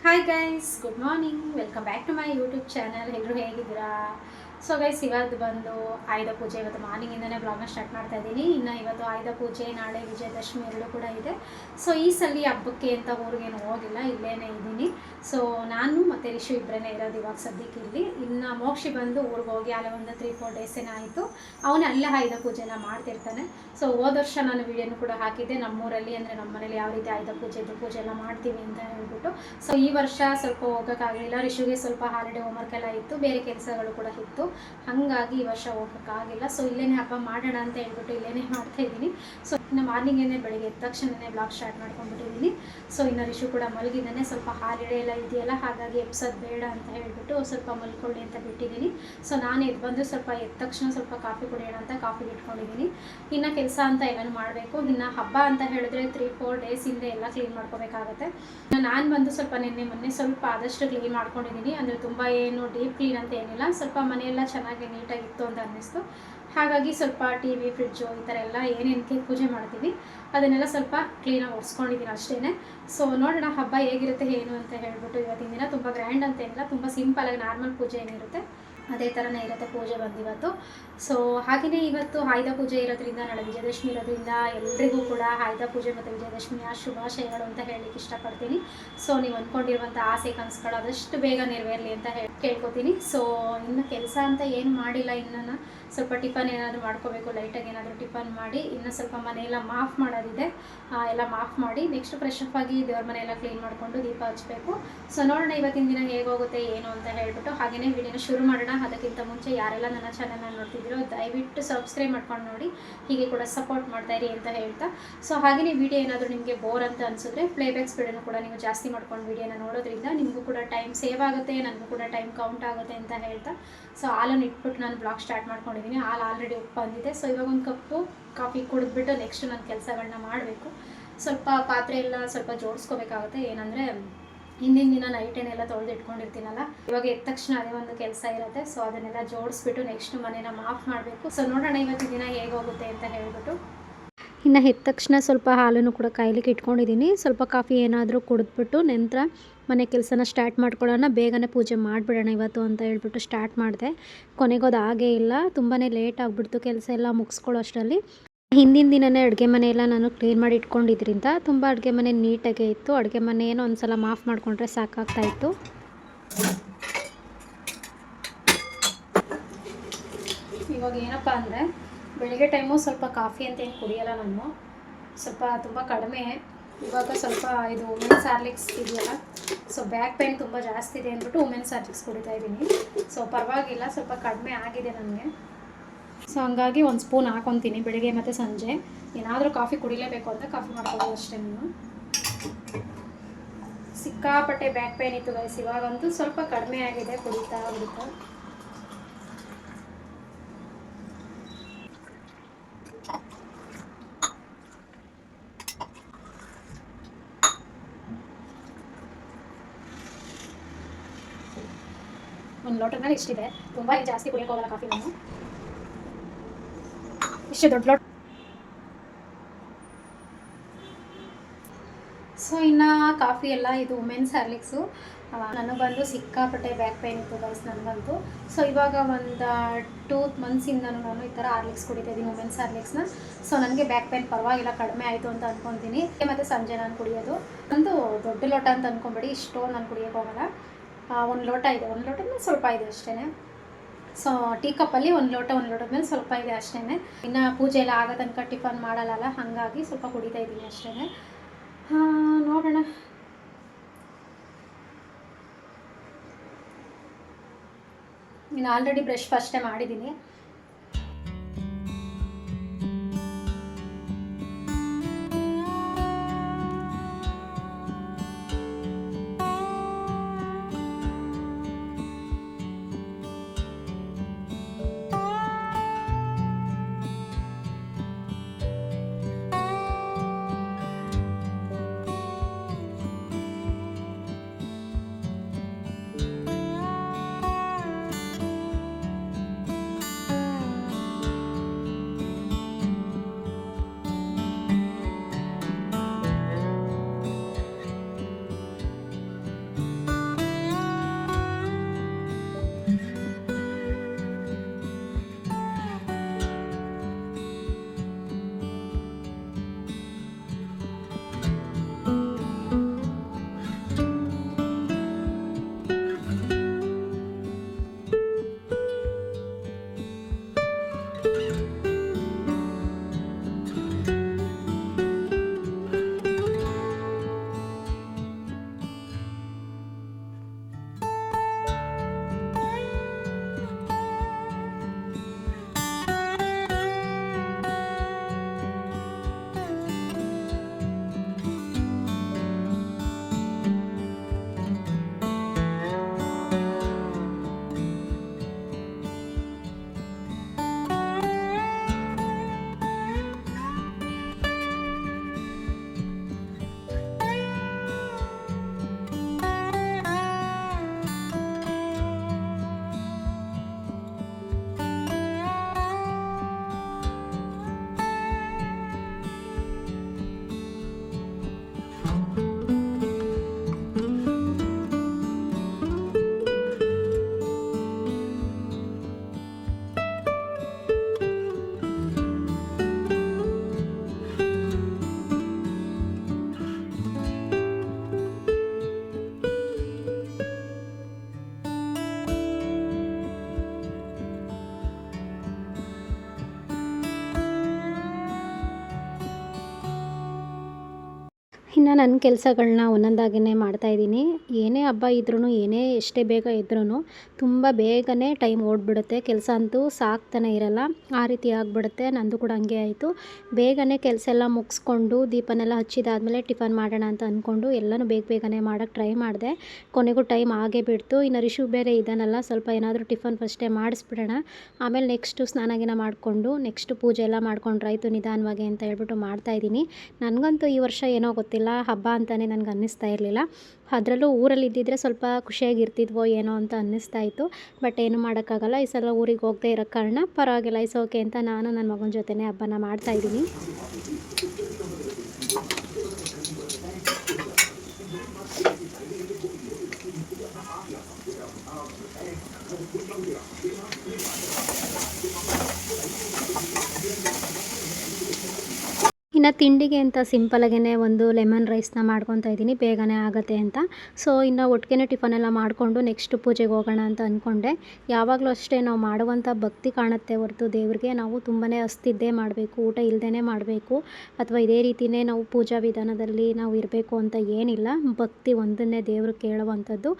Hi guys, good morning. Welcome back to my YouTube channel. ಎಲ್ಲರೂ ಹೇಗಿದ್ದೀರಾ? So guys, ಇವತ್ತು ಬಂದು ಆಯುಧ ಪೂಜೆ. ಇವತ್ತು ಮಾರ್ನಿಂಗಿಂದನೇ ಬ್ಲಾಗ್ನ ಸ್ಟಾರ್ಟ್ ಮಾಡ್ತಾ ಇದ್ದೀನಿ. ಇನ್ನು ಇವತ್ತು ಆಯುಧ ಪೂಜೆ, ನಾಳೆ ವಿಜಯದಶಮಿ ಎರಡೂ ಕೂಡ ಇದೆ. ಸೊ ಈ ಸಲ ಹಬ್ಬಕ್ಕೆ ಅಂತ ಊರಿಗೇನು ಹೋಗಿಲ್ಲ, ಇಲ್ಲೇ ಇದ್ದೀನಿ. ಸೊ ನಾನು ಮತ್ತು ರಿಷು ಇಬ್ಬರೇ ಇರೋದು ಇವಾಗ ಸದ್ಯಕ್ಕೆ ಇಲ್ಲಿ. ಇನ್ನು ಮೋಕ್ಷಿ ಬಂದು ಊರಿಗೆ ಹೋಗಿ ಅಲ್ಲೇ ಒಂದು 3-4 ಡೇಸ್ ಆಯಿತು. ಅವನು ಅಲ್ಲೇ ಆಯುಧ ಪೂಜೆ ಎಲ್ಲ ಮಾಡ್ತಿರ್ತಾನೆ. ಸೊ ಹೋದ ವರ್ಷ ನಾನು ವಿಡಿಯೋನು ಕೂಡ ಹಾಕಿದ್ದೆ, ನಮ್ಮೂರಲ್ಲಿ ಅಂದರೆ ನಮ್ಮ ಮನೇಲಿ ಯಾವ ರೀತಿ ಆಯುಧ ಪೂಜೆ ಎಲ್ಲ ಮಾಡ್ತೀವಿ ಅಂತ ಹೇಳ್ಬಿಟ್ಟು. ಸೊ ಈ ವರ್ಷ ಸ್ವಲ್ಪ ಹೋಗೋಕ್ಕಾಗಲಿಲ್ಲ. ರಿಷುಗೆ ಸ್ವಲ್ಪ ಹಾಲಿಡೇ ಹೋಮ್ವರ್ಕ್ ಎಲ್ಲ ಇತ್ತು, ಬೇರೆ ಕೆಲಸಗಳು ಕೂಡ ಇತ್ತು. ಹಾಗಾಗಿ ಈ ವರ್ಷ ಹೋಗೋಕ್ಕಾಗಿಲ್ಲ. ಸೊ ಇಲ್ಲೇ ಹಬ್ಬ ಮಾಡೋಣ ಅಂತ ಹೇಳ್ಬಿಟ್ಟು ಇಲ್ಲೇ ಮಾಡ್ತಾ ಇದ್ದೀನಿ. ಸೊ ಇನ್ನು ಮಾರ್ನಿಂಗೇನೆ ಬೆಳಿಗ್ಗೆ ಎದ್ದ ತಕ್ಷಣನೇ ಬ್ಲಾಗ್ ಸ್ಟಾರ್ಟ್ ಮಾಡ್ಕೊಂಡ್ಬಿಟ್ಟಿದ್ದೀನಿ. ಸೊ ಇನ್ನು ರಿಷು ಕೂಡ ಮಲಗಿದ್ದಾನೆ. ಸ್ವಲ್ಪ ಹಾಲಿಡೇ ಎಲ್ಲ ಇದೆಯಲ್ಲ, ಹಾಗಾಗಿ ಎಬ್ಸೋದು ಬೇಡ ಅಂತ ಹೇಳ್ಬಿಟ್ಟು ಸ್ವಲ್ಪ ಮಲ್ಕೊಳ್ಳಿ ಅಂತ ಬಿಟ್ಟಿದ್ದೀನಿ. ಸೊ ನಾನು ಎದ್ದು ಬಂದು ಸ್ವಲ್ಪ ಎದ್ದ ತಕ್ಷಣ ಸ್ವಲ್ಪ ಕಾಫಿ ಕುಡಿಯೋಣ ಅಂತ ಕಾಫಿಗೆ ಇಟ್ಕೊಂಡಿದ್ದೀನಿ. ಇನ್ನು ಕೆಲಸ ಅಂತ ಎಲ್ಲನೂ ಮಾಡಬೇಕು. ಇನ್ನು ಹಬ್ಬ ಅಂತ ಹೇಳಿದ್ರೆ 3-4 ಡೇಸ್ ಹಿಂದೆ ಎಲ್ಲ ಕ್ಲೀನ್ ಮಾಡ್ಕೋಬೇಕಾಗತ್ತೆ. ನಾನು ಬಂದು ಸ್ವಲ್ಪ ಮೊನ್ನೆ ಸ್ವಲ್ಪ ಆದಷ್ಟು ಕ್ಲೀನ್ ಮಾಡ್ಕೊಂಡಿದ್ದೀನಿ. ಅಂದರೆ ತುಂಬ ಏನು ಡೀಪ್ ಕ್ಲೀನ್ ಅಂತ ಏನಿಲ್ಲ, ಸ್ವಲ್ಪ ಮನೆಯೆಲ್ಲ ಚೆನ್ನಾಗಿ ನೀಟಾಗಿತ್ತು ಅಂತ ಅನ್ನಿಸ್ತು. ಹಾಗಾಗಿ ಸ್ವಲ್ಪ ಟಿ ವಿ, ಫ್ರಿಡ್ಜು ಈ ಥರ ಎಲ್ಲ ಏನೇನಕ್ಕೆ ಪೂಜೆ ಮಾಡ್ತೀವಿ ಅದನ್ನೆಲ್ಲ ಸ್ವಲ್ಪ ಕ್ಲೀನಾಗಿ ಒರೆಸ್ಕೊಂಡಿದ್ದೀನಿ ಅಷ್ಟೇ. ಸೊ ನೋಡೋಣ ಹಬ್ಬ ಹೇಗಿರುತ್ತೆ ಏನು ಅಂತ ಹೇಳ್ಬಿಟ್ಟು. ಇವತ್ತಿನ ದಿನ ತುಂಬ ಗ್ರ್ಯಾಂಡ್ ಅಂತ ಏನಿಲ್ಲ, ತುಂಬ ಸಿಂಪಲಾಗಿ ನಾರ್ಮಲ್ ಪೂಜೆ ಏನಿರುತ್ತೆ ಅದೇ ಥರನೇ ಇರುತ್ತೆ ಪೂಜೆ ಬಂದಿವತ್ತು. ಸೊ ಹಾಗೆಯೇ ಇವತ್ತು ಆಯುಧ ಪೂಜೆ ಇರೋದ್ರಿಂದ, ನಾಳೆ ವಿಜಯದಶಮಿ ಇರೋದ್ರಿಂದ ಎಲ್ರಿಗೂ ಕೂಡ ಆಯುಧ ಪೂಜೆ ಮತ್ತು ವಿಜಯದಶಮಿಯ ಶುಭಾಶಯಗಳು ಅಂತ ಹೇಳಲಿಕ್ಕೆ ಇಷ್ಟಪಡ್ತೀನಿ. ಸೊ ನೀವು ಅಂದ್ಕೊಂಡಿರುವಂಥ ಆಸೆ ಕನಸುಗಳು ಆದಷ್ಟು ಬೇಗ ನೆರವೇರಲಿ ಅಂತ ಕೇಳ್ಕೊತೀನಿ. ಸೊ ಇನ್ನು ಕೆಲಸ ಅಂತ ಏನು ಮಾಡಿಲ್ಲ. ಇನ್ನು ಸ್ವಲ್ಪ ಟಿಫನ್ ಏನಾದರೂ ಮಾಡ್ಕೋಬೇಕು, ಲೈಟಾಗಿ ಏನಾದರೂ ಟಿಫನ್ ಮಾಡಿ, ಇನ್ನು ಸ್ವಲ್ಪ ಮನೆಯೆಲ್ಲ ಮಾಫ್ ಮಾಡೋದಿದೆ, ಎಲ್ಲ ಮಾಫ್ ಮಾಡಿ ನೆಕ್ಸ್ಟ್ ಫ್ರೆಶ್ ಅಪ್ ಆಗಿ ದೇವ್ರ ಮನೆಯೆಲ್ಲ ಕ್ಲೀನ್ ಮಾಡಿಕೊಂಡು ದೀಪ ಹಚ್ಚಬೇಕು. ಸೊ ನೋಡೋಣ ಇವತ್ತಿನ ದಿನ ಹೇಗೋಗುತ್ತೆ ಏನು ಅಂತ ಹೇಳ್ಬಿಟ್ಟು. ಹಾಗೆಯೇ ವಿಡಿಯೋನ ಶುರು ಮಾಡೋಣ. ಅದಕ್ಕಿಂತ ಮುಂಚೆ ಯಾರೆಲ್ಲ ನನ್ನ ಚಾನಲ್ನ ನೋಡ್ತಿದ್ದೀರೋ ದಯವಿಟ್ಟು ಸಬ್ಸ್ಕ್ರೈಬ್ ಮಾಡ್ಕೊಂಡು ನೋಡಿ, ಹೀಗೆ ಕೂಡ ಸಪೋರ್ಟ್ ಮಾಡ್ತಾಯಿರಿ ಅಂತ ಹೇಳ್ತಾ. ಸೊ ಹಾಗೆಯೇ ವಿಡಿಯೋ ಏನಾದರೂ ನಿಮಗೆ ಬೋರ್ ಅಂತ ಅನಿಸಿದ್ರೆ ಪ್ಲೇಬ್ಯಾಕ್ ಸ್ಪೀಡನ್ನು ಕೂಡ ನೀವು ಜಾಸ್ತಿ ಮಾಡ್ಕೊಂಡು ವಿಡಿಯೋನ ನೋಡೋದ್ರಿಂದ ನಿಮಗೂ ಕೂಡ ಟೈಮ್ ಸೇವ್ ಆಗುತ್ತೆ, ನನಗೂ ಕೂಡ ಟೈಮ್ ಕೌಂಟ್ ಆಗುತ್ತೆ ಅಂತ ಹೇಳ್ತಾ. ಸೊ ಹಾಲನ್ನು ಇಟ್ಬಿಟ್ಟು ನಾನು ಬ್ಲಾಗ್ ಸ್ಟಾರ್ಟ್ ಮಾಡ್ಕೊಂಡಿದ್ದೀನಿ. ಹಾಲು ಆಲ್ರೆಡಿ ಉಪ್ಪು ಬಂದಿದೆ. ಸೊ ಇವಾಗ ಒಂದು ಕಪ್ಪು ಕಾಫಿ ಕುಡಿದ್ಬಿಟ್ಟು ನೆಕ್ಸ್ಟ್ ನಾನು ಕೆಲಸಗಳನ್ನ ಮಾಡಬೇಕು. ಸ್ವಲ್ಪ ಪಾತ್ರೆ ಎಲ್ಲ ಸ್ವಲ್ಪ ಜೋಡಿಸ್ಕೋಬೇಕಾಗುತ್ತೆ. ಏನಂದರೆ ಹಿಂದಿನ ದಿನ ನೈಟೇನೆಲ್ಲ ತೊಳೆದು ಇಟ್ಕೊಂಡಿರ್ತೀನಲ್ಲ, ಇವಾಗ ಎದ್ದ ತಕ್ಷಣ ಅದೇ ಒಂದು ಕೆಲಸ ಇರುತ್ತೆ. ಸೊ ಅದನ್ನೆಲ್ಲ ಜೋಡಿಸ್ಬಿಟ್ಟು ನೆಕ್ಸ್ಟ್ ಮನೇನ ಮಾಫ್ ಮಾಡಬೇಕು. ಸೊ ನೋಡೋಣ ಇವತ್ತಿನ ದಿನ ಹೇಗೋಗುತ್ತೆ ಅಂತ ಹೇಳ್ಬಿಟ್ಟು. ಇನ್ನು ಎದ್ದ ತಕ್ಷಣ ಸ್ವಲ್ಪ ಹಾಲನ್ನು ಕೂಡ ಕಾಯ್ಲಿಕ್ಕೆ ಇಟ್ಕೊಂಡಿದ್ದೀನಿ. ಸ್ವಲ್ಪ ಕಾಫಿ ಏನಾದರೂ ಕುಡಿದ್ಬಿಟ್ಟು ನಂತರ ಮನೆ ಕೆಲಸನ ಸ್ಟಾರ್ಟ್ ಮಾಡ್ಕೊಳ್ಳೋಣ, ಬೇಗನೆ ಪೂಜೆ ಮಾಡಿಬಿಡೋಣ ಇವತ್ತು ಅಂತ ಹೇಳ್ಬಿಟ್ಟು ಸ್ಟಾರ್ಟ್ ಮಾಡಿದೆ. ಕೊನೆಗೋದು ಹಾಗೇ ಇಲ್ಲ, ತುಂಬಾ ಲೇಟ್ ಆಗಿಬಿಡ್ತು ಕೆಲಸ ಎಲ್ಲ ಮುಗಿಸ್ಕೊಳ್ಳೋ ಅಷ್ಟರಲ್ಲಿ. ಹಿಂದಿನ ದಿನವೇ ಅಡುಗೆ ಮನೆಯೆಲ್ಲ ನಾನು ಕ್ಲೀನ್ ಮಾಡಿ ಇಟ್ಕೊಂಡಿದ್ರಿಂದ ತುಂಬ ಅಡುಗೆ ಮನೆ ನೀಟಾಗೇ ಇತ್ತು. ಅಡುಗೆ ಮನೆ ಏನೋ ಒಂದು ಸಲ ಮಾಫ್ ಮಾಡಿಕೊಂಡ್ರೆ ಸಾಕಾಗ್ತಾಯಿತ್ತು. ಇವಾಗ ಏನಪ್ಪ ಅಂದರೆ ಬೆಳಿಗ್ಗೆ ಟೈಮು ಸ್ವಲ್ಪ ಕಾಫಿ ಅಂತ ಏನು ಕುಡಿಯೋಲ್ಲ ನಾನು, ಸ್ವಲ್ಪ ತುಂಬ ಕಡಿಮೆ. ಇವಾಗ ಸ್ವಲ್ಪ ಇದು ವುಮೆನ್ಸ್ ಹಾರ್ಲಿಕ್ಸ್ ಇದೆಯಲ್ಲ, ಸೊ ಬ್ಯಾಕ್ ಪೇನ್ ತುಂಬ ಜಾಸ್ತಿ ಇದೆ ಅಂದ್ಬಿಟ್ಟು ವುಮೆನ್ಸ್ ಹಾರ್ಲಿಕ್ಸ್ ಕುಡಿತಾ ಇದ್ದೀನಿ. ಸೊ ಪರವಾಗಿಲ್ಲ, ಸ್ವಲ್ಪ ಕಡಿಮೆ ಆಗಿದೆ ನನಗೆ. ಸೊ ಹಂಗಾಗಿ ಒಂದು ಸ್ಪೂನ್ ಹಾಕೊತೀನಿ ಬೆಳಿಗ್ಗೆ ಮತ್ತು ಸಂಜೆ. ಏನಾದರೂ ಕಾಫಿ ಕುಡಿಲೇಬೇಕು ಅಂತ ಕಾಫಿ ಮಾಡ್ಕೊಳ್ಳೋದು ಅಷ್ಟೇ ನಾನು. ಸಿಕ್ಕಾಪಟ್ಟೆ ಬ್ಯಾಕ್ ಪೇನ್ ಇತ್ತು ಗೈಸ್, ಇವಾಗಂತೂ ಸ್ವಲ್ಪ ಕಡಿಮೆ ಆಗಿದೆ ಕುಡಿತಾ. ಒಂದು ಲೋಟ ಮೇಲೆ ಇಷ್ಟಿದೆ, ತುಂಬ ಜಾಸ್ತಿ ಕುಡಿಯೋಕೆ ಹೋಗಲ್ಲ ಕಾಫಿ ನಾನು. ಇಷ್ಟು ದೊಡ್ಡ ಲೋಟ. ಸೊ ಇನ್ನು ಕಾಫಿ ಎಲ್ಲ ಇದು ವುಮೆನ್ಸ್ ಹಾರ್ಲಿಕ್ಸು. ನನಗೆ ಬಂದು ಸಿಕ್ಕಾಪಟ್ಟೆ ಬ್ಯಾಕ್ ಪೇನ್ ಇತ್ತು ಗೈಸ್ ನನಗಂತೂ. ಸೊ ಇವಾಗ ಒಂದು 2 ಮಂತ್ಸಿಂದನೂ ನಾನು ಈ ಥರ ಹಾರ್ಲಿಕ್ಸ್ ಕುಡಿತಾ ಇದ್ದೀನಿ, ವುಮೆನ್ಸ್ ಹಾರ್ಲಿಕ್ಸ್ನ. ಸೊ ನನಗೆ ಬ್ಯಾಕ್ ಪೇನ್ ಪರವಾಗಿಲ್ಲ, ಕಡಿಮೆ ಆಯಿತು ಅಂತ ಅಂದ್ಕೊತೀನಿ. ಮತ್ತು ಸಂಜೆ ನಾನು ಕುಡಿಯೋದು ಒಂದು ದೊಡ್ಡ ಲೋಟ ಅಂತ ಅಂದ್ಕೊಂಬೇಡಿ, ಇಷ್ಟೊಂದು ನಾನು ಕುಡಿಯೋಕೆ ಹೋಗಲ್ಲ. 1 ಲೋಟ ಇದೆ, 1 ಲೋಟದ ಸ್ವಲ್ಪ ಇದೆ ಅಷ್ಟೇ. ಸೊ ಟೀ ಕಪ್ಪಲ್ಲಿ 1 ಲೋಟದ ಮೇಲೆ ಸ್ವಲ್ಪ ಇದೆ ಅಷ್ಟೇ. ಇನ್ನು ಪೂಜೆ ಎಲ್ಲ ಆಗೋ ತನಕ ಟಿಫನ್ ಮಾಡಲ್ಲ, ಹಾಗಾಗಿ ಸ್ವಲ್ಪ ಕುಡಿತಾ ಇದ್ದೀನಿ ಅಷ್ಟೇ. ನೋಡೋಣ. ಇನ್ನು ಆಲ್ರೆಡಿ ಬ್ರಷ್ ಫಸ್ಟೇ ಮಾಡಿದ್ದೀನಿ. ಇನ್ನು ನನ್ನ ಕೆಲಸಗಳನ್ನ ಒಂದೊಂದಾಗಿಯೇ ಮಾಡ್ತಾಯಿದ್ದೀನಿ. ಏನೇ ಹಬ್ಬ ಇದ್ರೂ, ಏನೇ ಎಷ್ಟೇ ಬೇಗ ಇದ್ರೂ ತುಂಬ ಬೇಗನೆ ಟೈಮ್ ಓಡಿಬಿಡುತ್ತೆ. ಕೆಲಸ ಅಂತೂ ಸಾಕ್ತಾನೆ ಇರಲ್ಲ, ಆ ರೀತಿ ಆಗಿಬಿಡುತ್ತೆ. ನಂದು ಕೂಡ ಹಂಗೆ ಆಯಿತು. ಬೇಗನೆ ಕೆಲಸ ಎಲ್ಲ ಮುಗಿಸ್ಕೊಂಡು ದೀಪನೆಲ್ಲ ಹಚ್ಚಿದಾದ್ಮೇಲೆ ಟಿಫನ್ ಮಾಡೋಣ ಅಂತ ಅಂದ್ಕೊಂಡು ಎಲ್ಲನೂ ಬೇಗನೆ ಮಾಡೋಕ್ಕೆ ಟ್ರೈ ಮಾಡಿದೆ. ಕೊನೆಗೂ ಟೈಮ್ ಆಗೇ ಬಿಡ್ತು. ಇನ್ನು ರಿಷು ಬೇರೆ ಇದ್ದಾನಲ್ಲ, ಸ್ವಲ್ಪ ಏನಾದರೂ ಟಿಫನ್ ಫಸ್ಟೇ ಮಾಡಿಸ್ಬಿಡೋಣ, ಆಮೇಲೆ ನೆಕ್ಸ್ಟು ಸ್ನಾನ ಮಾಡಿಕೊಂಡು ನೆಕ್ಸ್ಟ್ ಪೂಜೆ ಎಲ್ಲ ಮಾಡ್ಕೊಂಡ್ರಾಯ್ತು ನಿಧಾನವಾಗಿ ಅಂತ ಹೇಳ್ಬಿಟ್ಟು ಮಾಡ್ತಾಯಿದ್ದೀನಿ. ನನಗಂತೂ ಈ ವರ್ಷ ಏನೋ ಗೊತ್ತಿಲ್ಲ, ಹಬ್ಬ ಅಂತಲೇ ನನಗೆ ಅನ್ನಿಸ್ತಾ ಇರಲಿಲ್ಲ. ಅದರಲ್ಲೂ ಊರಲ್ಲಿ ಇದ್ದಿದ್ದರೆ ಸ್ವಲ್ಪ ಖುಷಿಯಾಗಿರ್ತಿದ್ವೋ ಏನೋ ಅಂತ ಅನ್ನಿಸ್ತಾ ಇತ್ತು. ಬಟ್ ಏನು ಮಾಡೋಕ್ಕಾಗಲ್ಲ, ಈ ಸಲ ಊರಿಗೆ ಹೋಗದೆ ಇರೋ ಕಾರಣ ಪರವಾಗಿಲ್ಲ, ಇಸ್ ಓಕೆ ಅಂತ ನಾನು ನನ್ನ ಮಗನ ಜೊತೆನೇ ಹಬ್ಬನ ಮಾಡ್ತಾಯಿದ್ದೀನಿ. ಇನ್ನು ತಿಂಡಿಗೆ ಅಂತ ಸಿಂಪಲಾಗೇ ಒಂದು ಲೆಮನ್ ರೈಸ್ನ ಮಾಡ್ಕೊತಾ ಇದ್ದೀನಿ, ಬೇಗನೆ ಆಗುತ್ತೆ ಅಂತ. ಸೊ ಇನ್ನು ಒಟ್ಟಿಗೆ ಟಿಫನೆಲ್ಲ ಮಾಡಿಕೊಂಡು ನೆಕ್ಸ್ಟ್ ಪೂಜೆಗೆ ಹೋಗೋಣ ಅಂತ ಅಂದ್ಕೊಂಡೆ. ಯಾವಾಗಲೂ ಅಷ್ಟೇ ನಾವು ಮಾಡುವಂಥ ಭಕ್ತಿ ಕಾಣುತ್ತೆ ಹೊರತು ದೇವ್ರಿಗೆ ನಾವು ತುಂಬಾ ಹಸ್ತಿದ್ದೇ ಮಾಡಬೇಕು, ಊಟ ಇಲ್ಲದೇ ಮಾಡಬೇಕು ಅಥವಾ ಇದೇ ರೀತಿಯೇ ನಾವು ಪೂಜಾ ವಿಧಾನದಲ್ಲಿ ನಾವು ಇರಬೇಕು ಅಂತ ಏನಿಲ್ಲ. ಭಕ್ತಿ ಒಂದನ್ನೇ ದೇವರು ಕೇಳುವಂಥದ್ದು.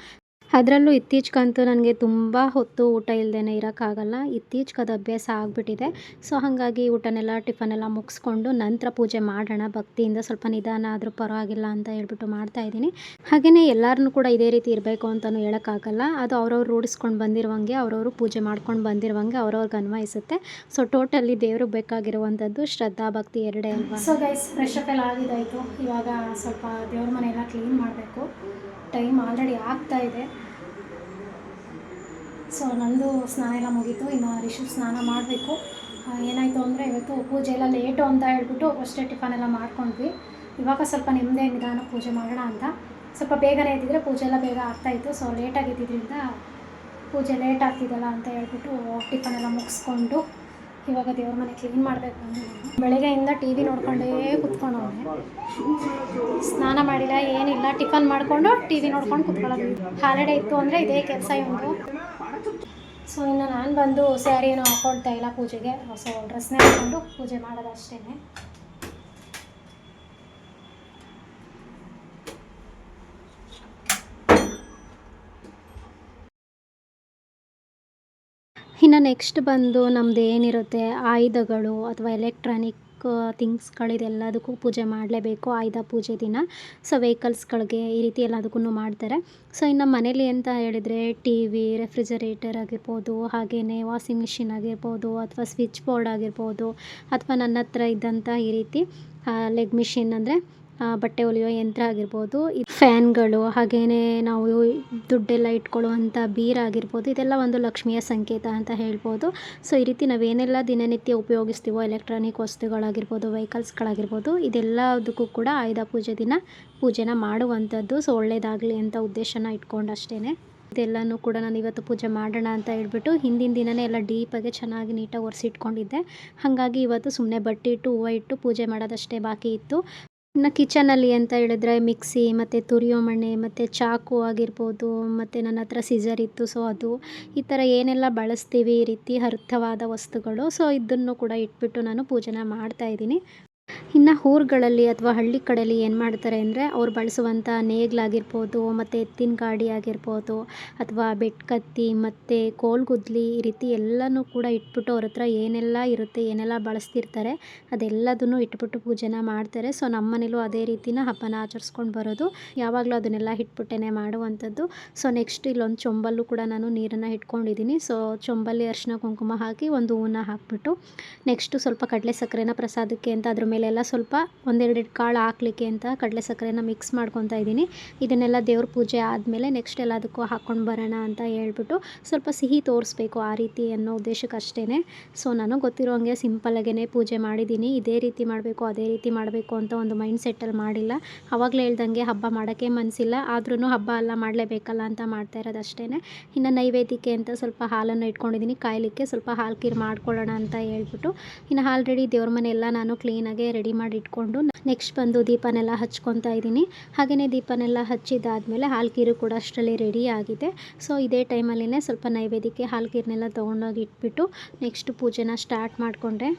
ಅದರಲ್ಲೂ ಇತ್ತೀಚೆಗಂತೂ ನನಗೆ ತುಂಬ ಹೊತ್ತು ಊಟ ಇಲ್ಲದೇ ಇರೋಕ್ಕಾಗಲ್ಲ. ಇತ್ತೀಚೆಗೆ ಅದು ಅಭ್ಯಾಸ ಆಗಿಬಿಟ್ಟಿದೆ. ಸೊ ಹಾಗಾಗಿ ಊಟನೆಲ್ಲ ಟಿಫನೆಲ್ಲ ಮುಗಿಸ್ಕೊಂಡು ನಂತರ ಪೂಜೆ ಮಾಡೋಣ ಭಕ್ತಿಯಿಂದ, ಸ್ವಲ್ಪ ನಿಧಾನ ಆದರೂ ಪರವಾಗಿಲ್ಲ ಅಂತ ಹೇಳ್ಬಿಟ್ಟು ಮಾಡ್ತಾಯಿದ್ದೀನಿ. ಹಾಗೆಯೇ ಎಲ್ಲರನ್ನೂ ಕೂಡ ಇದೇ ರೀತಿ ಇರಬೇಕು ಅಂತಲೂ ಹೇಳೋಕ್ಕಾಗಲ್ಲ. ಅದು ಅವ್ರವ್ರು ರೂಢಿಸ್ಕೊಂಡು ಬಂದಿರುವಂಗೆ, ಅವ್ರವರು ಪೂಜೆ ಮಾಡ್ಕೊಂಡು ಬಂದಿರುವಂಗೆ ಅವ್ರವ್ರಿಗೆ ಅನ್ವಯಿಸುತ್ತೆ. ಸೊ ಟೋಟಲಿ ದೇವ್ರಿಗೆ ಬೇಕಾಗಿರುವಂಥದ್ದು ಶ್ರದ್ಧಾ ಭಕ್ತಿ ಎರಡೇ ಅಲ್ವಾ. ಸೊ ಗೈಸ್, ಫ್ರೆಶ್ ಅಪ್ ಎಲ್ಲ ಆಗಿದ್ದಾಯಿತು. ಇವಾಗ ಸ್ವಲ್ಪ ದೇವ್ರ ಮನೆಯೆಲ್ಲ ಕ್ಲೀನ್ ಮಾಡಬೇಕು. ಟೈಮ್ ಆಲ್ರೆಡಿ ಆಗ್ತಾ ಇದೆ. ಸೊ ನಂದು ಸ್ನಾನ ಎಲ್ಲ ಮುಗೀತು, ಇನ್ನು ರಿಷು ಸ್ನಾನ ಮಾಡಬೇಕು. ಏನಾಯಿತು ಅಂದರೆ ಇವತ್ತು ಪೂಜೆ ಎಲ್ಲ ಲೇಟು ಅಂತ ಹೇಳ್ಬಿಟ್ಟು ಅಷ್ಟೇ ಟಿಫನ್ ಎಲ್ಲ ಮಾಡ್ಕೊಂಡ್ವಿ. ಇವಾಗ ಸ್ವಲ್ಪ ನಿಮ್ಮದೇ ನಿಧಾನ ಪೂಜೆ ಮಾಡೋಣ ಅಂತ. ಸ್ವಲ್ಪ ಬೇಗನೆ ಎದ್ದಿದ್ರೆ ಪೂಜೆ ಎಲ್ಲ ಬೇಗ ಆಗ್ತಾಯಿತ್ತು. ಸೊ ಲೇಟಾಗಿ ಎದ್ದಿದ್ದರಿಂದ ಪೂಜೆ ಲೇಟ್ ಆಗ್ತಿದ್ದಲ್ಲ ಅಂತ ಹೇಳ್ಬಿಟ್ಟು ಟಿಫನ್ ಎಲ್ಲ ಮುಗಿಸ್ಕೊಂಡು ಇವಾಗ ದೇವ್ರ ಮನೆ ಕ್ಲೀನ್ ಮಾಡಬೇಕು. ಬೆಳಗ್ಗೆಯಿಂದ ಟಿ ವಿ ನೋಡ್ಕೊಂಡೇ ಕುತ್ಕೊಂಡವನೆ, ಸ್ನಾನ ಮಾಡಿಲ್ಲ ಏನಿಲ್ಲ, ಟಿಫನ್ ಮಾಡಿಕೊಂಡು ಟಿ ವಿ ನೋಡ್ಕೊಂಡು ಕುತ್ಕೊಳ್ಳೋದು. ಹಾಲಿಡೇ ಇತ್ತು ಅಂದರೆ ಇದೇ ಕೆಲಸ ಇವಂದು. ಸೊ ಇನ್ನು ನಾನು ಬಂದು ಸ್ಯಾರಿ ಏನೋ ಹಾಕ್ಕೊಳ್ತಾ ಇಲ್ಲ ಪೂಜೆಗೆ, ಸೊ ಡ್ರೆಸ್ನೇ ಹಾಕ್ಕೊಂಡು ಪೂಜೆ ಮಾಡೋದು ಅಷ್ಟೇ. ಇನ್ನು ನೆಕ್ಸ್ಟ್ ಬಂದು ನಮ್ಮದು ಏನಿರುತ್ತೆ ಆಯುಧಗಳು ಅಥವಾ ಎಲೆಕ್ಟ್ರಾನಿಕ್ ಥಿಂಗ್ಸ್ಗಳಿದೆಲ್ಲದಕ್ಕೂ ಪೂಜೆ ಮಾಡಲೇಬೇಕು ಆಯುಧ ಪೂಜೆ ದಿನ. ಸೊ ವೆಹಿಕಲ್ಸ್ಗಳಿಗೆ ಈ ರೀತಿ ಎಲ್ಲದಕ್ಕೂ ಮಾಡ್ತಾರೆ. ಸೊ ಇನ್ನು ಮನೇಲಿ ಅಂತ ಹೇಳಿದರೆ ಟಿ ವಿ, ರೆಫ್ರಿಜರೇಟರ್ ಆಗಿರ್ಬೋದು, ಹಾಗೆಯೇ ವಾಷಿಂಗ್ ಮಿಷಿನ್ ಆಗಿರ್ಬೋದು, ಅಥವಾ ಸ್ವಿಚ್ ಬೋರ್ಡ್ ಆಗಿರ್ಬೋದು, ಅಥವಾ ನನ್ನ ಹತ್ರ ಇದ್ದಂಥ ಈ ರೀತಿ ಲೆಗ್ ಮಿಷಿನ್ ಅಂದರೆ ಬಟ್ಟೆ ಹೊಲಿಯೋ ಯಂತ್ರ ಆಗಿರ್ಬೋದು, ಫ್ಯಾನ್ಗಳು, ಹಾಗೆಯೇ ನಾವು ದುಡ್ಡೆಲ್ಲ ಇಟ್ಕೊಳ್ಳುವಂಥ ಬೀರಾಗಿರ್ಬೋದು, ಇದೆಲ್ಲ ಒಂದು ಲಕ್ಷ್ಮಿಯ ಸಂಕೇತ ಅಂತ ಹೇಳ್ಬೋದು. ಸೊ ಈ ರೀತಿ ನಾವೇನೆಲ್ಲ ದಿನನಿತ್ಯ ಉಪಯೋಗಿಸ್ತೀವೋ ಎಲೆಕ್ಟ್ರಾನಿಕ್ ವಸ್ತುಗಳಾಗಿರ್ಬೋದು, ವೆಹಿಕಲ್ಸ್ಗಳಾಗಿರ್ಬೋದು, ಇದೆಲ್ಲದಕ್ಕೂ ಕೂಡ ಆಯುಧ ಪೂಜೆ ದಿನ ಪೂಜೆನ ಮಾಡುವಂಥದ್ದು. ಸೊ ಒಳ್ಳೆಯದಾಗಲಿ ಅಂತ ಉದ್ದೇಶನ ಇಟ್ಕೊಂಡು ಅಷ್ಟೇ. ಇದೆಲ್ಲನೂ ಕೂಡ ನಾನು ಇವತ್ತು ಪೂಜೆ ಮಾಡೋಣ ಅಂತ ಹೇಳ್ಬಿಟ್ಟು ಹಿಂದಿನ ದಿನವೇ ಎಲ್ಲ ಡೀಪಾಗಿ ಚೆನ್ನಾಗಿ ನೀಟಾಗಿ ಒರೆಸಿಟ್ಕೊಂಡಿದ್ದೆ. ಹಾಗಾಗಿ ಇವತ್ತು ಸುಮ್ಮನೆ ಬಟ್ಟೆ ಇಟ್ಟು ಹೂವು ಇಟ್ಟು ಪೂಜೆ ಮಾಡೋದಷ್ಟೇ ಬಾಕಿ ಇತ್ತು. ಇನ್ನು ಕಿಚನಲ್ಲಿ ಅಂತ ಹೇಳಿದ್ರೆ ಮಿಕ್ಸಿ ಮತ್ತು ತುರಿಯೋ ಮಣೆ ಮತ್ತು ಚಾಕು ಆಗಿರ್ಬೋದು, ಮತ್ತು ನನ್ನ ಹತ್ರ ಸಿಸರ್ ಇತ್ತು. ಸೊ ಅದು ಈ ಥರ ಏನೆಲ್ಲ ಬಳಸ್ತೀವಿ ಈ ರೀತಿ ಅರ್ಥವಾದ ವಸ್ತುಗಳು, ಸೊ ಇದನ್ನು ಕೂಡ ಇಟ್ಬಿಟ್ಟು ನಾನು ಪೂಜೆನ ಮಾಡ್ತಾಯಿದ್ದೀನಿ. ಇನ್ನು ಊರುಗಳಲ್ಲಿ ಅಥವಾ ಹಳ್ಳಿ ಕಡೆಯಲ್ಲಿ ಏನು ಮಾಡ್ತಾರೆ ಅಂದರೆ ಅವ್ರು ಬಳಸುವಂಥ ನೇಗಿಲಾಗಿರ್ಬೋದು, ಮತ್ತು ಎತ್ತಿನ ಗಾಡಿ ಆಗಿರ್ಬೋದು, ಅಥವಾ ಬೆಟ್ಕತ್ತಿ ಮತ್ತು ಕೋಲ್ಗುದ್ಲಿ, ಈ ರೀತಿ ಎಲ್ಲನೂ ಕೂಡ ಇಟ್ಬಿಟ್ಟು ಅವ್ರ ಹತ್ರ ಏನೆಲ್ಲ ಇರುತ್ತೆ, ಏನೆಲ್ಲ ಬಳಸ್ತಿರ್ತಾರೆ ಅದೆಲ್ಲದನ್ನು ಇಟ್ಬಿಟ್ಟು ಪೂಜೆನ ಮಾಡ್ತಾರೆ. ಸೊ ನಮ್ಮ ಮನೇಲೂ ಅದೇ ರೀತಿನ ಹಬ್ಬನ ಆಚರಿಸ್ಕೊಂಡು ಬರೋದು, ಯಾವಾಗಲೂ ಅದನ್ನೆಲ್ಲ ಇಟ್ಬಿಟ್ಟೇ ಮಾಡುವಂಥದ್ದು. ಸೊ ನೆಕ್ಸ್ಟ್ ಇಲ್ಲೊಂದು ಚೊಂಬಲ್ಲೂ ಕೂಡ ನಾನು ನೀರನ್ನು ಇಟ್ಕೊಂಡಿದ್ದೀನಿ. ಸೊ ಚೊಂಬಲ್ಲಿ ಅರಿಶಿನ ಕುಂಕುಮ ಹಾಕಿ ಒಂದು ಹೂವನ್ನ ಹಾಕಿಬಿಟ್ಟು ನೆಕ್ಸ್ಟು ಸ್ವಲ್ಪ ಕಡಲೆ ಸಕ್ಕರೆನ ಪ್ರಸಾದಕ್ಕೆ ಅಂತ ಅದ್ರ ಮೇಲೆಲ್ಲ ಸ್ವಲ್ಪ ಒಂದೆರಡು ಕಾಳು ಹಾಕ್ಲಿಕ್ಕೆ ಅಂತ ಕಡಲೆ ಸಕ್ಕರೆನ ಮಿಕ್ಸ್ ಮಾಡ್ಕೊತಾ ಇದ್ದೀನಿ. ಇದನ್ನೆಲ್ಲ ದೇವ್ರ ಪೂಜೆ ಆದಮೇಲೆ ನೆಕ್ಸ್ಟ್ ಎಲ್ಲದಕ್ಕೂ ಹಾಕ್ಕೊಂಡು ಬರೋಣ ಅಂತ ಹೇಳ್ಬಿಟ್ಟು ಸ್ವಲ್ಪ ಸಿಹಿ ತೋರಿಸ್ಬೇಕು ಆ ರೀತಿ ಅನ್ನೋ ಉದ್ದೇಶಕ್ಕೆ ಅಷ್ಟೇ. ಸೊ ನನಗೆ ಗೊತ್ತಿರೋ ಹಂಗೆ ಸಿಂಪಲ್ಲಾಗೇ ಪೂಜೆ ಮಾಡಿದ್ದೀನಿ. ಇದೇ ರೀತಿ ಮಾಡಬೇಕು ಅದೇ ರೀತಿ ಮಾಡಬೇಕು ಅಂತ ಒಂದು ಮೈಂಡ್ ಸೆಟ್ಟಲ್ಲಿ ಮಾಡಿಲ್ಲ. ಆವಾಗಲೇ ಹೇಳ್ದಂಗೆ ಹಬ್ಬ ಮಾಡೋಕ್ಕೆ ಮನಸ್ಸಿಲ್ಲ, ಆದ್ರೂ ಹಬ್ಬ ಎಲ್ಲ ಮಾಡಲೇಬೇಕಲ್ಲ ಅಂತ ಮಾಡ್ತಾ ಇರೋದು ಅಷ್ಟೇ. ಇನ್ನು ನೈವೇದ್ಯಕ್ಕೆ ಅಂತ ಸ್ವಲ್ಪ ಹಾಲನ್ನು ಇಟ್ಕೊಂಡಿದ್ದೀನಿ, ಕಾಯಲಿಕ್ಕೆ ಸ್ವಲ್ಪ ಹಾಲು ಕೀರು ಮಾಡ್ಕೊಳ್ಳೋಣ ಅಂತ ಹೇಳ್ಬಿಟ್ಟು. ಇನ್ನು ಆಲ್ರೆಡಿ ದೇವ್ರ ಮನೆಯೆಲ್ಲ ನಾನು ಕ್ಲೀನಾಗೆ ರೆಡಿ ಮಾಡಿ ಇಟ್ಕೊಂಡು ನೆಕ್ಸ್ಟ್ ಬಂದು ದೀಪನೆಲ್ಲ ಹಚ್ಕೊತಾ ಇದ್ದೀನಿ. ಹಾಗೆಯೇ ದೀಪನೆಲ್ಲ ಹಚ್ಚಿದ್ದಾದಮೇಲೆ ಹಾಲು ಕೀರು ಕೂಡ ಅಷ್ಟರಲ್ಲಿ ರೆಡಿ ಆಗಿದೆ. ಸೊ ಇದೇ ಟೈಮಲ್ಲೇ ಸ್ವಲ್ಪ ನೈವೇದ್ಯಕ್ಕೆ ಹಾಲು ಕೀರನ್ನೆಲ್ಲ ತೊಗೊಂಡೋಗಿ ಇಟ್ಬಿಟ್ಟು ನೆಕ್ಸ್ಟ್ ಪೂಜೆನ ಸ್ಟಾರ್ಟ್ ಮಾಡಿಕೊಂಡೆ.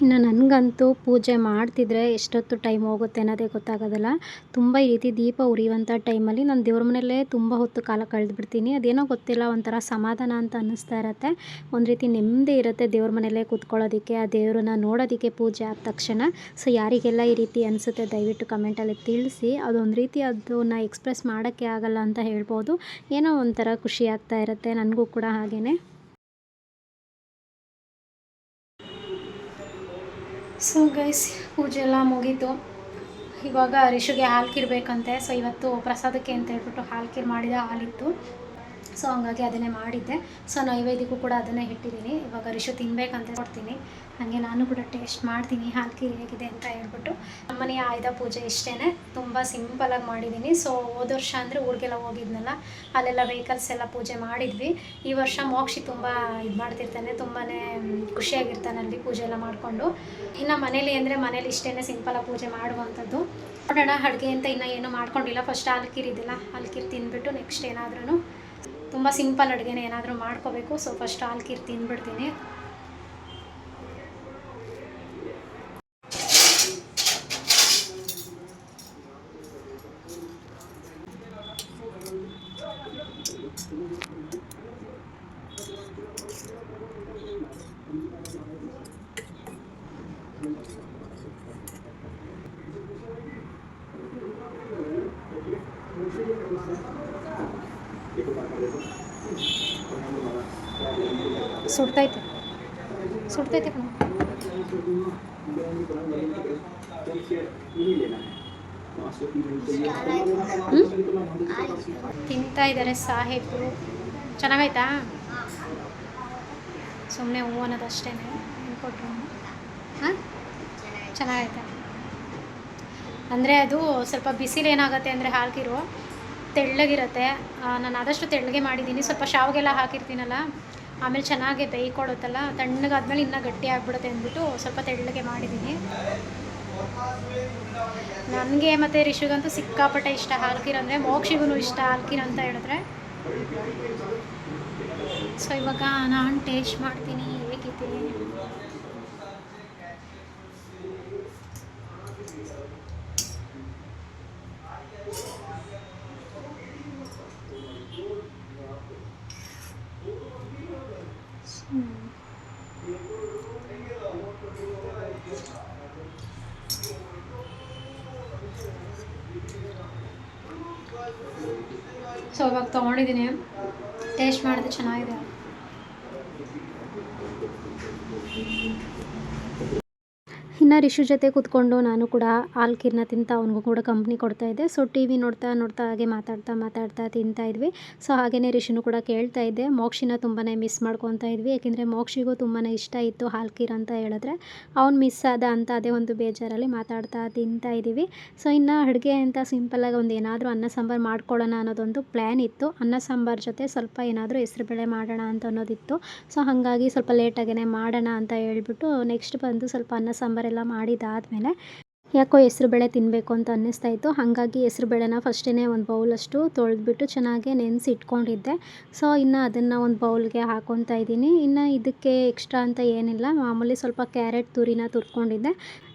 ಇನ್ನು ನನಗಂತೂ ಪೂಜೆ ಮಾಡ್ತಿದ್ರೆ ಎಷ್ಟೊತ್ತು ಟೈಮ್ ಹೋಗುತ್ತೆ ಅನ್ನೋದೇ ಗೊತ್ತಾಗೋದಿಲ್ಲ. ತುಂಬ ಈ ರೀತಿ ದೀಪ ಉರಿಯುವಂಥ ಟೈಮಲ್ಲಿ ನಾನು ದೇವ್ರ ಮನೆಯಲ್ಲೇ ತುಂಬ ಹೊತ್ತು ಕಾಲ ಕಳೆದ್ಬಿಡ್ತೀನಿ. ಅದೇನೋ ಗೊತ್ತಿಲ್ಲ, ಒಂಥರ ಸಮಾಧಾನ ಅಂತ ಅನ್ನಿಸ್ತಾ ಇರುತ್ತೆ. ಒಂದು ರೀತಿ ನೆಮ್ಮದಿ ಇರುತ್ತೆ ದೇವ್ರ ಮನೆಯಲ್ಲೇ ಕೂತ್ಕೊಳ್ಳೋದಕ್ಕೆ, ಆ ದೇವ್ರನ್ನ ನೋಡೋದಕ್ಕೆ ಪೂಜೆ ಆದ ತಕ್ಷಣ. ಸೊ ಯಾರಿಗೆಲ್ಲ ಈ ರೀತಿ ಅನಿಸುತ್ತೆ ದಯವಿಟ್ಟು ಕಮೆಂಟಲ್ಲಿ ತಿಳಿಸಿ. ಅದೊಂದು ರೀತಿ ಅದನ್ನ ಎಕ್ಸ್ಪ್ರೆಸ್ ಮಾಡೋಕ್ಕೆ ಆಗಲ್ಲ ಅಂತ ಹೇಳ್ಬೋದು. ಏನೋ ಒಂಥರ ಖುಷಿ ಆಗ್ತಾ ಇರುತ್ತೆ, ನನಗೂ ಕೂಡ ಹಾಗೇ. ಸೊ ಗೈಸ್, ಪೂಜೆ ಎಲ್ಲ ಮುಗೀತು. ಇವಾಗ ರಿಷುಗೆ ಹಾಲ್ಕಿರ್ಬೇಕಂತೆ. ಸೊ ಇವತ್ತು ಪ್ರಸಾದಕ್ಕೆ ಅಂತ ಹೇಳ್ಬಿಟ್ಟು ಹಾಲ್ಕಿರ್ ಮಾಡಿದ ಹಾಲಿತ್ತು. ಸೊ ಹಂಗಾಗಿ ಅದನ್ನೇ ಮಾಡಿದ್ದೆ. ಸೊ ನೈವೇದ್ಯಕ್ಕೂ ಕೂಡ ಅದನ್ನೇ ಇಟ್ಟಿದ್ದೀನಿ. ಇವಾಗ ರಿಷು ತಿನ್ನಬೇಕಂತ ಕೊಡ್ತೀನಿ. ಹಾಗೆ ನಾನು ಕೂಡ ಟೇಸ್ಟ್ ಮಾಡ್ತೀನಿ ಹಾಲ್ಕಿರ್ ಹೇಗಿದೆ ಅಂತ ಹೇಳ್ಬಿಟ್ಟು. ನಮ್ಮನೆಯ ಆಯುಧ ಪೂಜೆ ಇಷ್ಟೇ, ತುಂಬ ಸಿಂಪಲಾಗಿ ಮಾಡಿದ್ದೀನಿ. ಸೊ ಹೋದ ವರ್ಷ ಅಂದರೆ ಊರಿಗೆಲ್ಲ ಹೋಗಿದ್ನಲ್ಲ, ಅಲ್ಲೆಲ್ಲ ವೆಹಿಕಲ್ಸ್ ಎಲ್ಲ ಪೂಜೆ ಮಾಡಿದ್ವಿ. ಈ ವರ್ಷ ಮೋಕ್ಷಿ ತುಂಬ ಇದು ಮಾಡ್ತಿರ್ತಾನೆ, ತುಂಬಾ ಖುಷಿಯಾಗಿರ್ತಾನೆ ಅಲ್ಲಿ ಪೂಜೆ ಎಲ್ಲ ಮಾಡಿಕೊಂಡು. ಇನ್ನು ಮನೇಲಿ ಅಂದರೆ ಮನೇಲಿ ಇಷ್ಟೇ ಸಿಂಪಲಾಗಿ ಪೂಜೆ ಮಾಡುವಂಥದ್ದು. ನೋಡೋಣ, ಅಡುಗೆ ಅಂತ ಇನ್ನೂ ಏನೂ ಮಾಡ್ಕೊಂಡಿಲ್ಲ. ಫಸ್ಟ್ ಹಾಲ್ಕಿರ್ ಇದಿಲ್ಲ, ಹಾಲ್ಕಿರ್ ತಿಂದ್ಬಿಟ್ಟು ನೆಕ್ಸ್ಟ್ ಏನಾದ್ರೂ ತುಂಬ ಸಿಂಪಲ್ ಅಡುಗೆನೇ ಏನಾದರೂ ಮಾಡ್ಕೋಬೇಕು. So first ಹಾಲ್ಕಿರ್ ತಿಂದ್ಬಿಡ್ತೀನಿ. ಸುಡ್ತೈತೆ ಕಣ. ತಿಂತಾ ಇದ್ದಾರೆ ಸಾಹೇಬ್ರು. ಚೆನ್ನಾಗಾಯ್ತಾ? ಸುಮ್ಮನೆ ಹೂ ಅನ್ನೋದು ಅಷ್ಟೇ ಕೊಟ್ಟರು. ಹಾಂ, ಚೆನ್ನಾಗೈತೆ. ಅಂದರೆ ಅದು ಸ್ವಲ್ಪ ಬಿಸಿಲು ಏನಾಗುತ್ತೆ ಅಂದರೆ ಹಾಲ್ಕಿರು ತೆಳ್ಳಗಿರುತ್ತೆ. ನಾನು ಆದಷ್ಟು ತೆಳ್ಳಗೆ ಮಾಡಿದ್ದೀನಿ. ಸ್ವಲ್ಪ ಶಾವಿಗೆಲ್ಲ ಹಾಕಿರ್ತೀನಲ್ಲ, ಆಮೇಲೆ ಚೆನ್ನಾಗಿ ಬೇಯ್ಕೊಡುತ್ತಲ್ಲ, ತಣ್ಣಗಾದ್ಮೇಲೆ ಇನ್ನೂ ಗಟ್ಟಿ ಆಗಿಬಿಡುತ್ತೆ ಅಂದ್ಬಿಟ್ಟು ಸ್ವಲ್ಪ ತೆಳ್ಳಗೆ ಮಾಡಿದ್ದೀನಿ. ನನಗೆ ಮತ್ತು ರಿಷುಗಂತೂ ಸಿಕ್ಕಾಪಟ್ಟೆ ಇಷ್ಟ ಹಾಲ್ಕಿರ್ ಅಂದರೆ. ಮೋಕ್ಷಿಗೂ ಇಷ್ಟ ಹಾಲ್ಕಿರ್ ಅಂತ ಹೇಳಿದ್ರೆ. ಸೊ ಇವಾಗ ನಾನು ಟೇಸ್ಟ್ ಮಾಡ್ತೀನಿ ಹೇಗಿದೆ. ಸೊ ಇವಾಗ ತೊಗೊಂಡಿದ್ದೀನಿ, ಟೇಸ್ಟ್ ಮಾಡಿದ್ರೆ ಚೆನ್ನಾಗಿದೆ. ಇನ್ನು ರಿಷು ಜೊತೆ ಕೂತ್ಕೊಂಡು ನಾನು ಕೂಡ ಹಾಲ್ಕಿರ್ನ ತಿಂತಾ ಅವನಿಗೂ ಕೂಡ ಕಂಪ್ನಿ ಕೊಡ್ತಾಯಿದ್ದೆ. ಸೊ ಟಿ ವಿ ನೋಡ್ತಾ ಹಾಗೆ ಮಾತಾಡ್ತಾ ತಿಂತಾಯಿದ್ವಿ. ಸೊ ಹಾಗೆಯೇ ರಿಷುನು ಕೂಡ ಕೇಳ್ತಾ ಇದ್ದೆ. ಮೋಕ್ಷಿನ ತುಂಬಾ ಮಿಸ್ ಮಾಡ್ಕೊತಾ ಇದ್ವಿ, ಯಾಕೆಂದರೆ ಮೋಕ್ಷಿಗೂ ತುಂಬಾ ಇಷ್ಟ ಇತ್ತು ಹಾಲ್ಕಿರ್ ಅಂತ ಹೇಳಿದ್ರೆ. ಅವ್ನು ಮಿಸ್ ಆದ ಅಂತ ಅದೇ ಒಂದು ಬೇಜಾರಲ್ಲಿ ಮಾತಾಡ್ತಾ ತಿಂತಾ ಇದ್ದೀವಿ. ಸೊ ಇನ್ನು ಅಡುಗೆ ಅಂತ ಸಿಂಪಲ್ಲಾಗಿ ಒಂದು ಏನಾದರೂ ಅನ್ನ ಸಾಂಬಾರು ಮಾಡ್ಕೊಳ್ಳೋಣ ಅನ್ನೋದೊಂದು ಪ್ಲ್ಯಾನ್ ಇತ್ತು. ಅನ್ನ ಸಾಂಬಾರು ಜೊತೆ ಸ್ವಲ್ಪ ಏನಾದರೂ ಹೆಸರುಬೇಳೆ ಮಾಡೋಣ ಅಂತ ಅನ್ನೋದಿತ್ತು. ಸೊ ಹಾಗಾಗಿ ಸ್ವಲ್ಪ ಲೇಟಾಗೇ ಮಾಡೋಣ ಅಂತ ಹೇಳ್ಬಿಟ್ಟು ನೆಕ್ಸ್ಟ್ ಬಂದು ಸ್ವಲ್ಪ ಅನ್ನ ಸಾಂಬಾರೆಲ್ಲ ಮಾಡಿದಾದಮೇಲೆ ಯಾಕೋ ಹೆಸರುಬೇಳೆ ತಿನ್ನಬೇಕು ಅಂತ ಅನ್ನಿಸ್ತಾ ಇತ್ತು. ಹಾಗಾಗಿ ಹೆಸರುಬೇಳೆನ ಫಸ್ಟೇ ಒಂದು ಬೌಲಷ್ಟು ತೊಳೆದ್ಬಿಟ್ಟು ಚೆನ್ನಾಗಿ ನೆನೆಸಿ ಇಟ್ಕೊಂಡಿದ್ದೆ. ಸೊ ಇನ್ನು ಅದನ್ನು ಒಂದು ಬೌಲ್ಗೆ ಹಾಕ್ಕೊತಾ ಇದ್ದೀನಿ. ಇನ್ನು ಇದಕ್ಕೆ ಎಕ್ಸ್ಟ್ರಾ ಅಂತ ಏನಿಲ್ಲ, ಮಾಮೂಲಿ ಸ್ವಲ್ಪ ಕ್ಯಾರೆಟ್ ತುರಿನ ತುರ್ಕೊಂಡಿದ್ದೆ.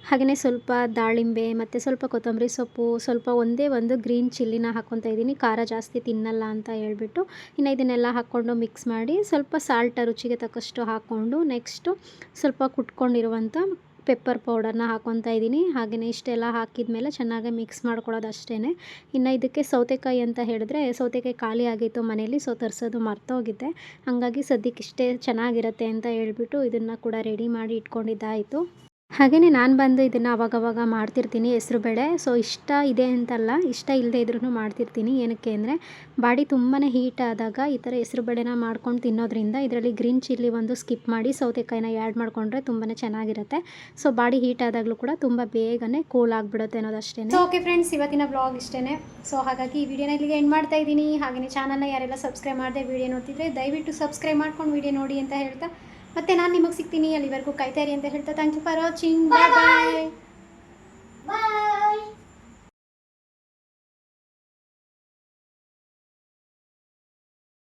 ಹಾಗೆಯೇ ಸ್ವಲ್ಪ ದಾಳಿಂಬೆ ಮತ್ತು ಸ್ವಲ್ಪ ಕೊತ್ತಂಬರಿ ಸೊಪ್ಪು, ಸ್ವಲ್ಪ ಒಂದೇ ಒಂದು ಗ್ರೀನ್ ಚಿಲ್ಲಿನ ಹಾಕ್ಕೊತಾ ಇದ್ದೀನಿ, ಖಾರ ಜಾಸ್ತಿ ತಿನ್ನಲ್ಲ ಅಂತ ಹೇಳ್ಬಿಟ್ಟು. ಇನ್ನು ಇದನ್ನೆಲ್ಲ ಹಾಕ್ಕೊಂಡು ಮಿಕ್ಸ್ ಮಾಡಿ ಸ್ವಲ್ಪ ಸಾಲ್ಟ ರುಚಿಗೆ ತಕ್ಕಷ್ಟು ಹಾಕ್ಕೊಂಡು ನೆಕ್ಸ್ಟು ಸ್ವಲ್ಪ ಕುಟ್ಕೊಂಡಿರುವಂಥ ಪೆಪ್ಪರ್ ಪೌಡರ್ನ ಹಾಕ್ಕೊತಾ ಇದ್ದೀನಿ. ಹಾಗೆಯೇ ಇಷ್ಟೆಲ್ಲ ಹಾಕಿದ ಮೇಲೆ ಚೆನ್ನಾಗಿ ಮಿಕ್ಸ್ ಮಾಡ್ಕೊಳ್ಳೋದು ಅಷ್ಟೇ. ಇನ್ನು ಇದಕ್ಕೆ ಸೌತೆಕಾಯಿ ಅಂತ ಹೇಳಿದ್ರೆ ಸೌತೆಕಾಯಿ ಖಾಲಿ ಆಗಿತ್ತು ಮನೇಲಿ. ಸೊ ತರಿಸೋದು ಮರ್ತೋಗಿದ್ದೆ. ಹಾಗಾಗಿ ಸದ್ಯಕ್ಕೆ ಇಷ್ಟೇ ಚೆನ್ನಾಗಿರುತ್ತೆ ಅಂತ ಹೇಳ್ಬಿಟ್ಟು ಇದನ್ನು ಕೂಡ ರೆಡಿ ಮಾಡಿ ಇಟ್ಕೊಂಡಿದ್ದಾಯಿತು. ಹಾಗೆಯೇ ನಾನು ಬಂದು ಇದನ್ನು ಅವಾಗವಾಗ ಮಾಡ್ತಿರ್ತೀನಿ ಹೆಸರುಬೇಳೆ. ಸೊ ಇಷ್ಟ ಇದೆ ಅಂತಲ್ಲ, ಇಷ್ಟ ಇಲ್ಲದೆ ಇದ್ರೂ ಮಾಡ್ತಿರ್ತೀನಿ. ಏನಕ್ಕೆ ಅಂದರೆ ಬಾಡಿ ತುಂಬಾ ಹೀಟ್ ಆದಾಗ ಈ ಥರ ಹೆಸರುಬೇಳೆನ ಮಾಡ್ಕೊಂಡು ತಿನ್ನೋದ್ರಿಂದ ಇದರಲ್ಲಿ ಗ್ರೀನ್ ಚಿಲ್ಲಿ ಒಂದು ಸ್ಕಿಪ್ ಮಾಡಿ ಸೌತೆಕಾಯಿನ ಆ್ಯಡ್ ಮಾಡಿಕೊಂಡ್ರೆ ತುಂಬಾ ಚೆನ್ನಾಗಿರುತ್ತೆ. ಸೊ ಬಾಡಿ ಹೀಟ್ ಆದಾಗಲೂ ಕೂಡ ತುಂಬ ಬೇಗನೆ ಕೂಲ್ ಆಗಿಬಿಡುತ್ತೆ ಅನ್ನೋದಷ್ಟೇ. ಸೊ ಓಕೆ ಫ್ರೆಂಡ್ಸ್, ಇವತ್ತಿನ ಬ್ಲಾಗ್ ಇಷ್ಟೇ. ಸೊ ಹಾಗಾಗಿ ಈ ವಿಡಿಯೋನ ಇಲ್ಲಿಗೆ ಎಂಡ್ ಮಾಡ್ತಾ ಇದ್ದೀನಿ. ಹಾಗೆಯೇ ಚಾನಲ್ನ ಯಾರೆಲ್ಲ ಸಬ್ಸ್ಕ್ರೈಬ್ ಮಾಡದೆ ವಿಡಿಯೋ ನೋಡ್ತಿದ್ರೆ ದಯವಿಟ್ಟು ಸಬ್ಸ್ಕ್ರೈಬ್ ಮಾಡ್ಕೊಂಡು ವಿಡಿಯೋ ನೋಡಿ ಅಂತ ಹೇಳ್ತಾ ಮತ್ತೆ ನಾನು ನಿಮಗೆ ಸಿಗ್ತೀನಿ. ಅಲ್ಲಿವರೆಗೂ ಕಾಯ್ತಾ ಇರಿ ಅಂತ ಹೇಳ್ತಾ thank you for watching. Bye bye.